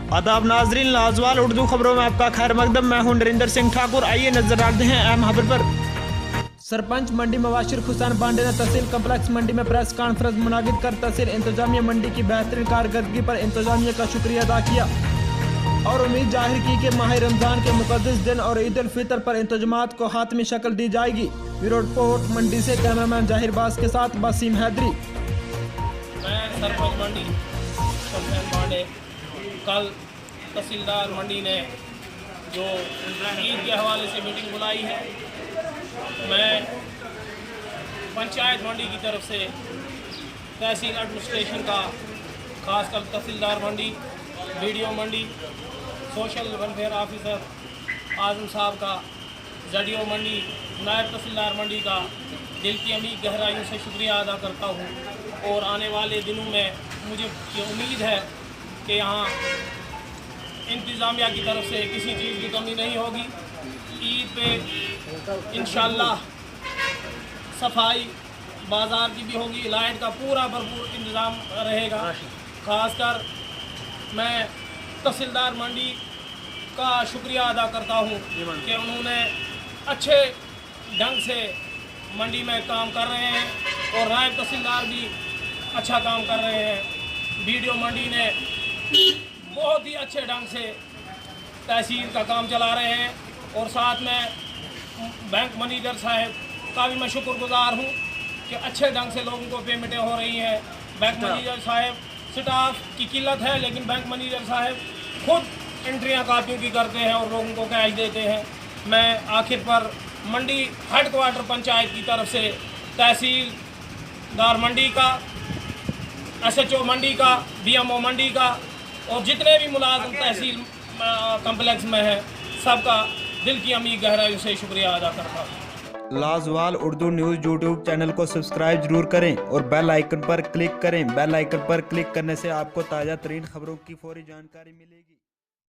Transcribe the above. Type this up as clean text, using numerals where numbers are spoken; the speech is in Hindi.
आदाब नाजरीन, लाजवाल उर्दू खबरों में आपका खैर मकदम। मैं हूं नरेंद्र सिंह ठाकुर। आइए नजर डालते हैं अहम खबर पर। सरपंच मंडी मुबाशिर हुसैन बांडे ने तहसील कम्प्लेक्स मंडी में प्रेस कॉन्फ्रेंस मुनाकिद कर तहसील इंतजामिया मंडी की बेहतरीन कारकर्दगी पर इंतजामिया का शुक्रिया अदा किया और उम्मीद जाहिर की कि माह रमजान के मुकद्दस दिन और ईद उल फितर पर इंतजामात को हातमी शक्ल दी जाएगी। ब्यूरो रिपोर्ट मंडी से कैमरामैन जाहिर बास के साथ वसीम हैदरी। मैं सरपंच मंडी हुसैन बांडे। कल तहसीलदार मंडी ने जो ईद के हवाले से मीटिंग बुलाई है, मैं पंचायत मंडी की तरफ से तहसील एडमिनिस्ट्रेशन का, खासकर तहसीलदार मंडी, बीडीओ मंडी, सोशल वेलफेयर ऑफिसर आजम साहब का, जडीओ मंडी, नायब तहसीलदार मंडी का दिल की अमीर गहराइयों से शुक्रिया अदा करता हूँ। और आने वाले दिनों में मुझे ये उम्मीद है कि यहाँ इंतज़ामिया की तरफ से किसी चीज़ की कमी नहीं होगी। ईद पे इंशाल्लाह सफाई बाज़ार की भी होगी, लाइट का पूरा भरपूर इंतज़ाम रहेगा। ख़ासकर मैं तहसीलदार मंडी का शुक्रिया अदा करता हूँ कि उन्होंने अच्छे ढंग से मंडी में काम कर रहे हैं और नायब तहसीलदार भी अच्छा काम कर रहे हैं। बीडीओ मंडी ने बहुत ही अच्छे ढंग से तहसील का काम चला रहे हैं और साथ में बैंक मैनेजर साहब का भी मैं शुक्रगुजार हूँ कि अच्छे ढंग से लोगों को पेमेंटें हो रही हैं। बैंक मैनेजर साहब, स्टाफ की किल्लत है लेकिन बैंक मैनेजर साहब खुद एंट्रियाँ कापियों की करते हैं और लोगों को कैश देते हैं। मैं आखिर पर मंडी हेडक्वार्टर पंचायत की तरफ से तहसीलदार मंडी का, SHO मंडी का, BMO मंडी का और जितने भी मुलाजिम तहसील कम्प्लेक्स में हैं, सबका दिल की अमीर गहराइयों से शुक्रिया अदा करता हूँ। लाजवाल उर्दू न्यूज़ यूट्यूब चैनल को सब्सक्राइब जरूर करें और बेल आइकन पर क्लिक करें। बेल आइकन पर क्लिक करने से आपको ताज़ा तरीन खबरों की फौरी जानकारी मिलेगी।